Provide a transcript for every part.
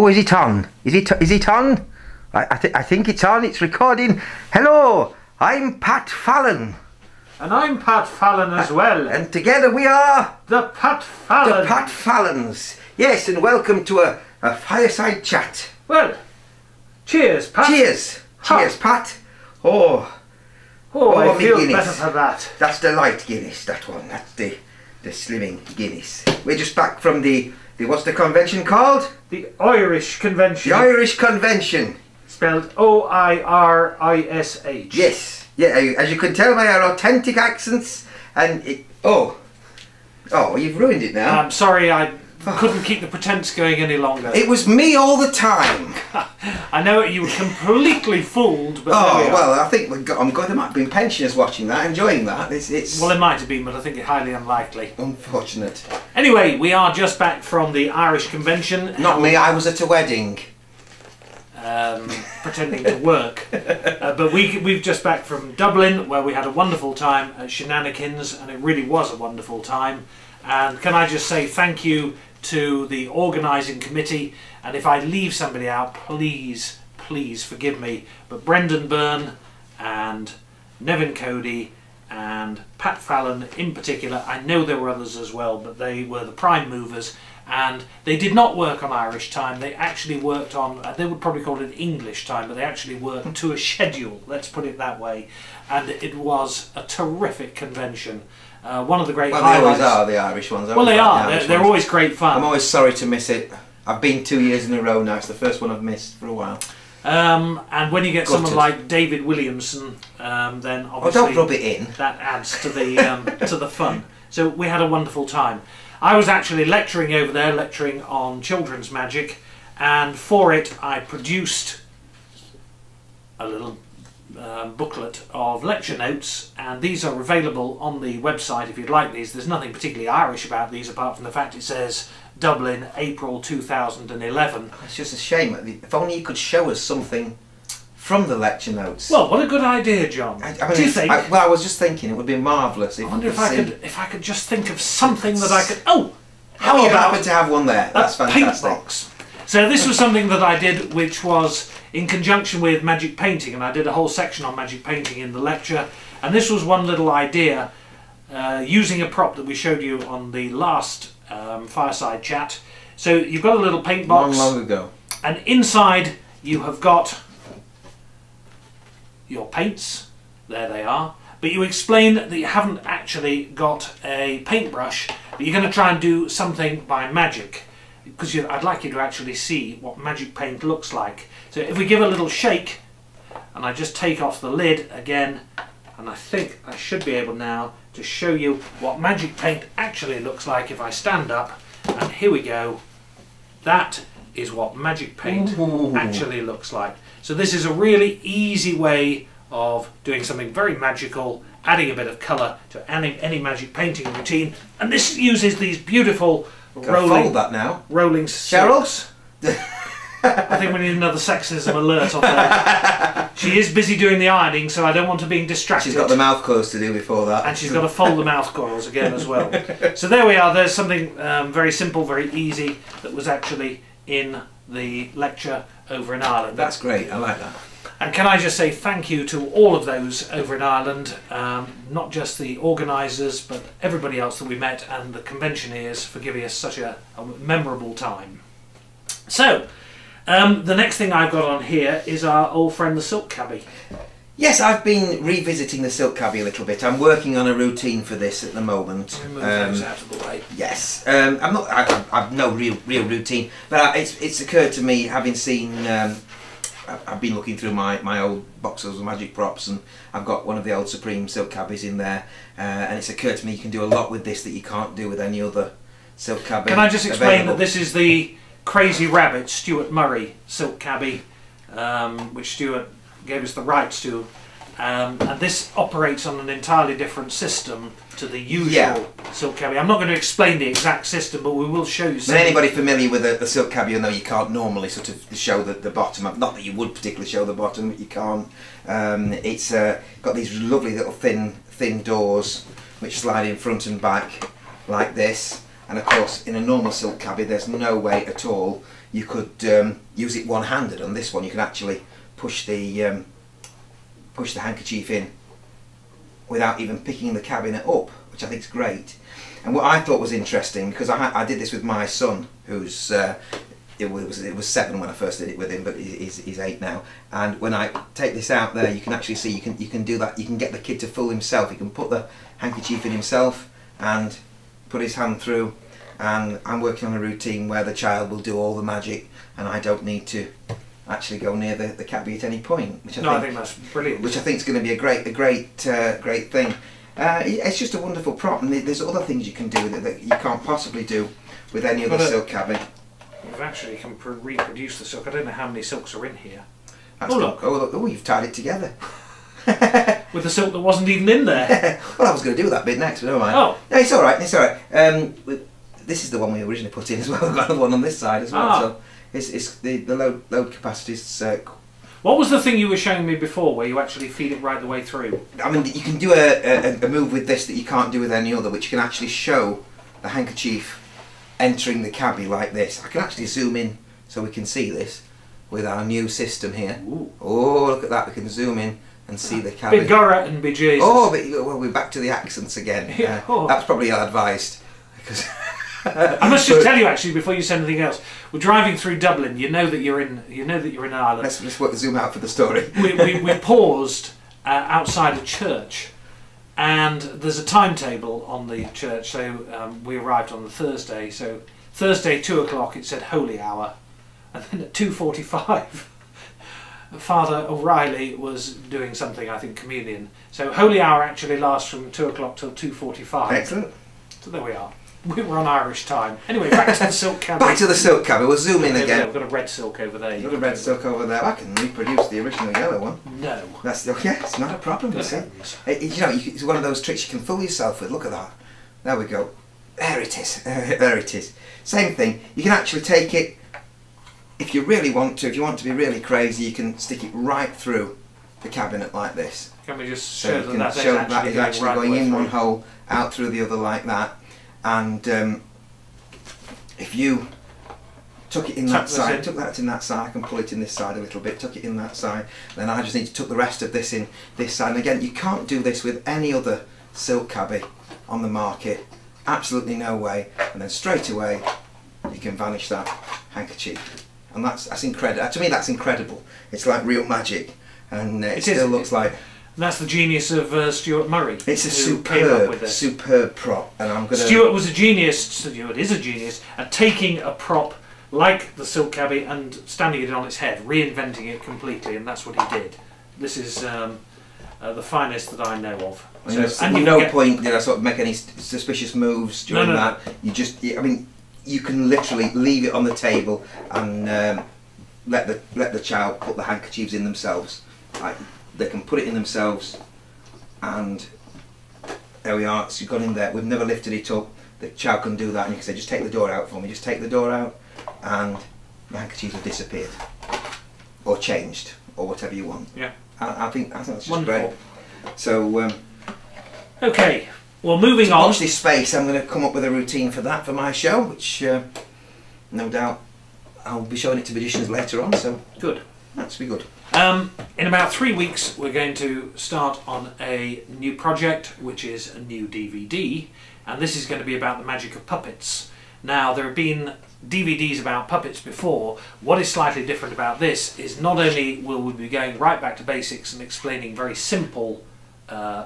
Oh, is it on? Is it on? I think it's on. It's recording. Hello, I'm Pat Fallon. And I'm Pat Fallon as well. And together we are... The Pat Fallon. The Pat Fallons. Yes, and welcome to a fireside chat. Well, cheers, Pat. Cheers. Ha. Cheers, Pat. Oh, I feel Guinness. better for that. That's the light Guinness, that one. That's the slimming Guinness. We're just back from the what's the convention called? The Irish Convention. The Irish Convention. Spelled O-I-R-I-S-H. Yes. Yeah, as you can tell by our authentic accents, and it... Oh, you've ruined it now. I'm sorry, I couldn't keep the pretense going any longer. It was me all the time. I know you were completely fooled, but there we are. Well, I think I'm glad there might have been pensioners watching that, enjoying that. It's Well, it might have been, but I think it's highly unlikely. unfortunate. Anyway, we are just back from the Irish Convention. Not me, I was at a wedding. Pretending to work. But we've just back from Dublin, where we had a wonderful time at Shenanigans, and it really was a wonderful time. And can I just say thank you to the organising committee, and if I leave somebody out, please forgive me, but Brendan Byrne and Nevin Cody and Pat Fallon in particular, I know there were others as well, but they were the prime movers, and they did not work on Irish time. They actually worked on, they would probably call it English time, but they actually worked to a schedule, let's put it that way, and it was a terrific convention. One of the great highlights. They always are, the Irish ones. Well, they are. They're always great fun. I'm always sorry to miss it. I've been 2 years in a row now. It's the first one I've missed for a while. And when you get someone like David Williamson, then obviously don't rub it in. That adds to the to the fun. So we had a wonderful time. I was actually lecturing over there, lecturing on children's magic, and for it I produced a little booklet of lecture notes, and these are available on the website if you'd like these. There's nothing particularly Irish about these apart from the fact it says Dublin, April 2011. It's just a shame. If only you could show us something from the lecture notes. Well, what a good idea, John. I mean, do you think? Well, I was just thinking it would be marvellous. I wonder if I could just think of something that I could. Oh, how you happen to have one there? That's fantastic. Paint box. So this was something that I did, which was in conjunction with magic painting, and I did a whole section on magic painting in the lecture. And this was one little idea using a prop that we showed you on the last fireside chat. So you've got a little paint box. Long ago. And inside you have got your paints. There they are. But you explain that you haven't actually got a paintbrush, but you're going to try and do something by magic. Because I'd like you to actually see what magic paint looks like. So if we give a little shake, and I just take off the lid again, and I think I should be able now to show you what magic paint actually looks like if I stand up. And here we go. That is what magic paint actually looks like. So this is a really easy way of doing something very magical, adding a bit of colour to any magic painting routine. And this uses these beautiful rolling Cheryl? I think we need another sexism alert on there. She is busy doing the ironing, so I don't want her being distracted. She's got the mouth coils to do before that. And she's got to fold the mouth coils again as well. So there we are. There's something very simple, very easy, that was actually in the lecture over in Ireland. That's great. I like that. And can I just say thank you to all of those over in Ireland, not just the organisers, but everybody else that we met, and the conventioneers for giving us such a memorable time. So, the next thing I've got on here is our old friend the Silk Cabbie. Yes, I've been revisiting the Silk Cabbie a little bit. I'm working on a routine for this at the moment. Move those out of the way. Yes, I've no real routine, but it's occurred to me, having seen. I've been looking through my old boxes of magic props, and I've got one of the old Supreme Silk Cabbies in there, and it's occurred to me you can do a lot with this that you can't do with any other Silk Cabbie. Can I just explain that this is the Crazy Rabbit Stuart Murray Silk Cabbie, which Stuart gave us the rights to, and this operates on an entirely different system to the usual Silk Cabbie. I'm not going to explain the exact system, but we will show you. But anybody familiar with the Silk Cabbie will know you can't normally sort of show the bottom. Not that you would particularly show the bottom, but you can't. It's got these lovely little thin doors which slide in front and back like this, And of course, in a normal silk cabbie, there's no way at all you could use it one-handed. On this one, you can actually push the handkerchief in without even picking the cabinet up, which I think is great. And what I thought was interesting, because I did this with my son, who's it was 7 when I first did it with him, but he's 8 now. And when I take this out there, you can actually see you can do that. You can get the kid to fool himself. He can put the handkerchief in himself and put his hand through. And I'm working on a routine where the child will do all the magic, and I don't need to actually go near the cabbie at any point. Which I think that's brilliant. Which I think is going to be a great thing. It's just a wonderful prop, and there's other things you can do with it that you can't possibly do with any other silk cabbie. We've actually can reproduce the silk. I don't know how many silks are in here. That's look. Oh, you've tied it together. With the silk that wasn't even in there. Well, I was going to do that bit next, but never mind. Oh. No, it's alright, it's alright. This is the one we originally put in as well. We've got another one on this side as well. Ah. So it's the load capacity is... What was the thing you were showing me before where you actually feed it right the way through? I mean, you can do a move with this that you can't do with any other, which can actually show the handkerchief entering the cabbie like this. I can actually zoom in so we can see this with our new system here. Ooh. Oh, look at that. We can zoom in and see the cabbie. Begorra and bejesus. Oh, well, we're back to the accents again. Yeah. Oh. That's probably ill-advised. Because I must just tell you actually before you say anything else. We're driving through Dublin. You know that you're in Ireland. Let's zoom out for the story. we paused outside a church, and there's a timetable on the church. So we arrived on the Thursday. So Thursday 2 o'clock it said Holy Hour, and then at 2:45 Father O'Reilly was doing something, I think communion. So Holy Hour actually lasts from 2 o'clock till 2:45. Excellent. So there we are. We were on Irish time. Anyway, back to the silk cabbie. Back to the silk cabbie. We'll zoom in again. We've got a red silk over there. You've got a red silk over there. I can reproduce the original yellow one. No. That's yeah. It's not a problem. You see. You know, it's one of those tricks you can fool yourself with. Look at that. There we go. There it is. There it is. Same thing. You can actually take it if you really want to. If you want to be really crazy, you can stick it right through the cabinet like this. Can we just so show you can that show that's that is actually right going in through one hole, out through the other like that. And if you tuck it in that side, tuck that in that side, I can pull it in this side a little bit, tuck it in that side, then I just need to tuck the rest of this in this side. And again, you can't do this with any other silk cabbie on the market, absolutely no way. And then straight away you can vanish that handkerchief, and that's incredible. To me, that's incredible. It's like real magic, and it still looks like. That's the genius of Stuart Murray. It's a superb prop, and I'm gonna. Stuart was a genius. Stuart is a genius at taking a prop like the silk cabbie and standing it on its head, reinventing it completely, and that's what he did. This is the finest that I know of. So, and no point did I sort of make any suspicious moves during that. You just, I mean, you can literally leave it on the table and let the child put the handkerchiefs in themselves. They can put it in themselves, and there we are. So you've gone in there. We've never lifted it up. The child can do that, and you can say, "Just take the door out for me." Just take the door out, and the handkerchiefs have disappeared, or changed, or whatever you want. Yeah. I think that's just wonderful. Great. So. Okay. Well, moving on. Watch this space. I'm going to come up with a routine for that for my show, which no doubt I'll be showing it to magicians later on. So good. That's be good. In about 3 weeks, we're going to start on a new project, which is a new DVD, and this is going to be about the magic of puppets. Now, there have been DVDs about puppets before. What is slightly different about this is not only will we be going right back to basics and explaining very simple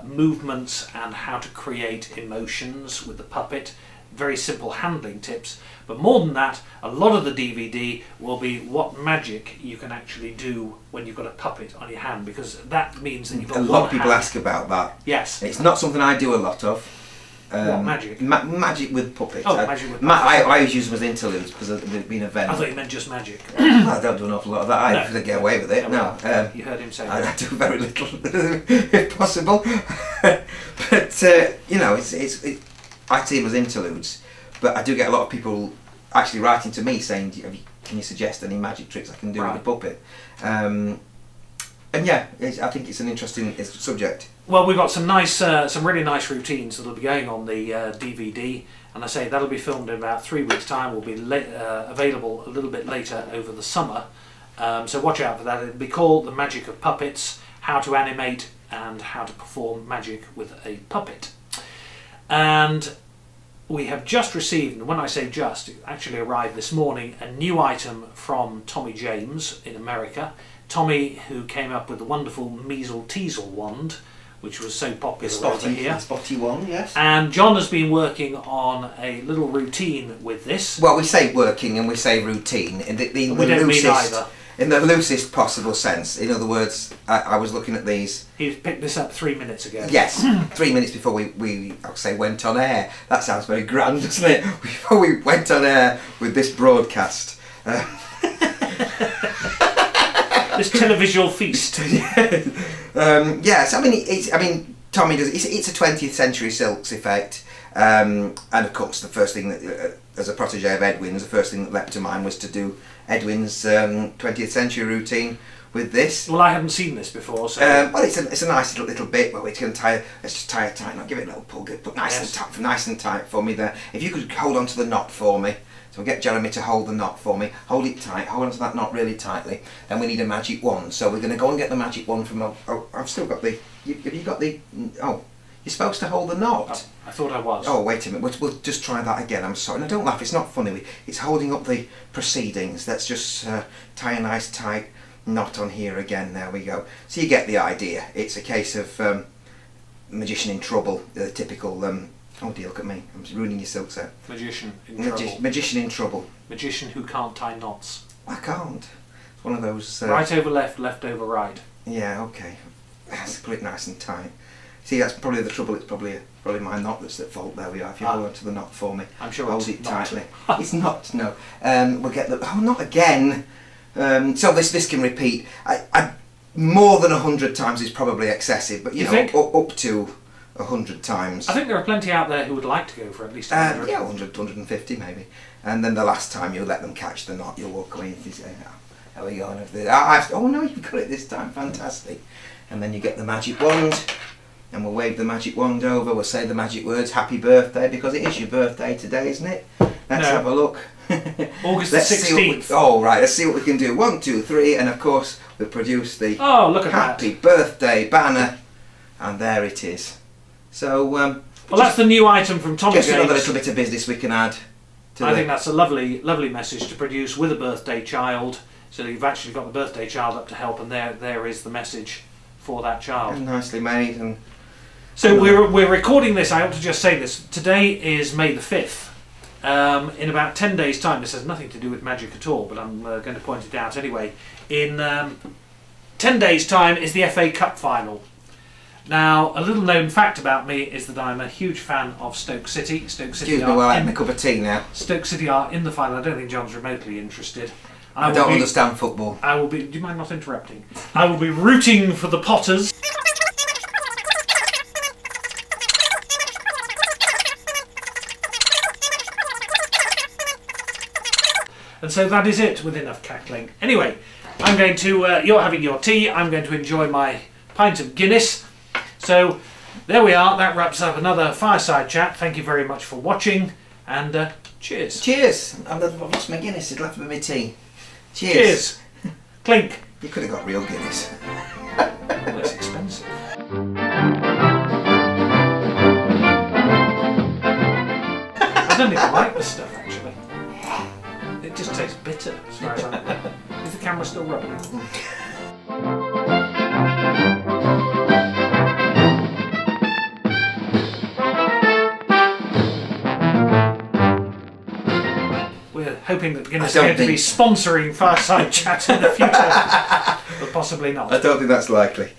movements and how to create emotions with the puppet, very simple handling tips, but more than that, a lot of the DVD will be what magic you can actually do when you've got a puppet on your hand, because that means that you've got a lot of people ask about that. Yes. It's not something I do a lot of. What, magic? Magic with puppets. Oh, magic with puppets. I always use them as interludes because they've been a event. I thought you meant just magic. Well, I don't do an awful lot of that. I have to get away with it. No. You heard him say I that. do very little, if possible. But, you know, I see them as interludes. But I do get a lot of people actually writing to me saying, can you suggest any magic tricks I can do with the puppet? And yeah, I think it's an interesting subject. Well, we've got some really nice routines that'll be going on the DVD, and I say that'll be filmed in about 3 weeks' time. Will be available a little bit later over the summer, so watch out for that. It'll be called The Magic of Puppets: How to Animate and How to Perform Magic with a Puppet. And we have just received, and when I say just, it actually arrived this morning, a new item from Tommy James in America. Tommy, who came up with the wonderful Measle Teasel wand, which was so popular over here. Spotty one, yes. And John has been working on a little routine with this. Well, we say working and we say routine in the we don't mean either. In the loosest possible sense. In other words, I was looking at these. He picked this up 3 minutes ago. Yes, 3 minutes before we I'll say went on air. That sounds very grand, doesn't it? Before we went on air with this broadcast. This televisual feast. Yes, I mean, Tommy does. It's a 20th century silks effect, and of course, the first thing that, as a protege of Edwin's, the first thing that leapt to mind was to do Edwin's 20th century routine with this. Well, I haven't seen this before, so. Well, it's a nice little bit where we're going to tie. Let's just tie it tight. Not give it a little pull. But nice and tight for me there. If you could hold on to the knot for me. So we'll get Jeremy to hold the knot for me. Hold it tight, hold onto that knot really tightly. Then we need a magic wand. So we're going to go and get the magic wand from... Oh, I've still got the... Have you got the... Oh, you're supposed to hold the knot. I thought I was. Oh, wait a minute. We'll just try that again. I'm sorry. No, don't laugh. It's not funny. It's holding up the proceedings. Let's just tie a nice tight knot on here again. There we go. So you get the idea. It's a case of magician in trouble. The typical... Oh dear, look at me. I'm ruining your silk set. Magician in trouble. Magician in trouble. Magician who can't tie knots. I can't. It's one of those... right over left, left over right. Yeah, okay. Let's put it nice and tight. See, that's probably the trouble. It's probably my knot that's at fault. There we are. If you hold on to the knot for me. I'm sure hold it's it not. tightly. It's not, no. We'll get the... Oh, not again. So this can repeat. More than 100 times is probably excessive, but you know, up to 100 times. I think there are plenty out there who would like to go for at least 100. Yeah, 100, 150 maybe. And then the last time you let them catch the knot, you'll walk away and say, how are we going? Oh no, you've got it this time, fantastic. And then you get the magic wand, and we'll wave the magic wand over, we'll say the magic words, happy birthday, because it is your birthday today, isn't it? Let's have a look. August the 16th. Let's see what we can do. 1, 2, 3, and of course we'll produce the look at happy birthday banner, and there it is. So, well, that's the new item from Tommy James. Just another little bit of business we can add. I think that's a lovely, lovely message to produce with a birthday child. So you've actually got the birthday child up to help, and there is the message for that child. And nicely made. And so we're recording this. I ought to just say this. Today is May the 5th. In about 10 days' time, this has nothing to do with magic at all, but I'm going to point it out anyway. In 10 days' time is the FA Cup final. Now, a little known fact about me is that I'm a huge fan of Stoke City. Excuse me while I have my cup of tea now. Stoke City are in the final. I don't think John's remotely interested. I don't understand football. I will be. Do you mind not interrupting? I will be rooting for the Potters. And so that is it, with enough cackling. Anyway, I'm going to. You're having your tea. I'm going to enjoy my pint of Guinness. So there we are. That wraps up another Fireside Chat. Thank you very much for watching, and cheers. Cheers. I've lost my Guinness. It left with my tea. Cheers. Cheers. Clink. You could have got real Guinness. Well, it's expensive. I don't even like this stuff, actually. It just tastes bitter, as far as I know. Is the camera still rolling? We're hoping that Guinness is going to be sponsoring Fireside Chat in the future, but possibly not. I don't think that's likely.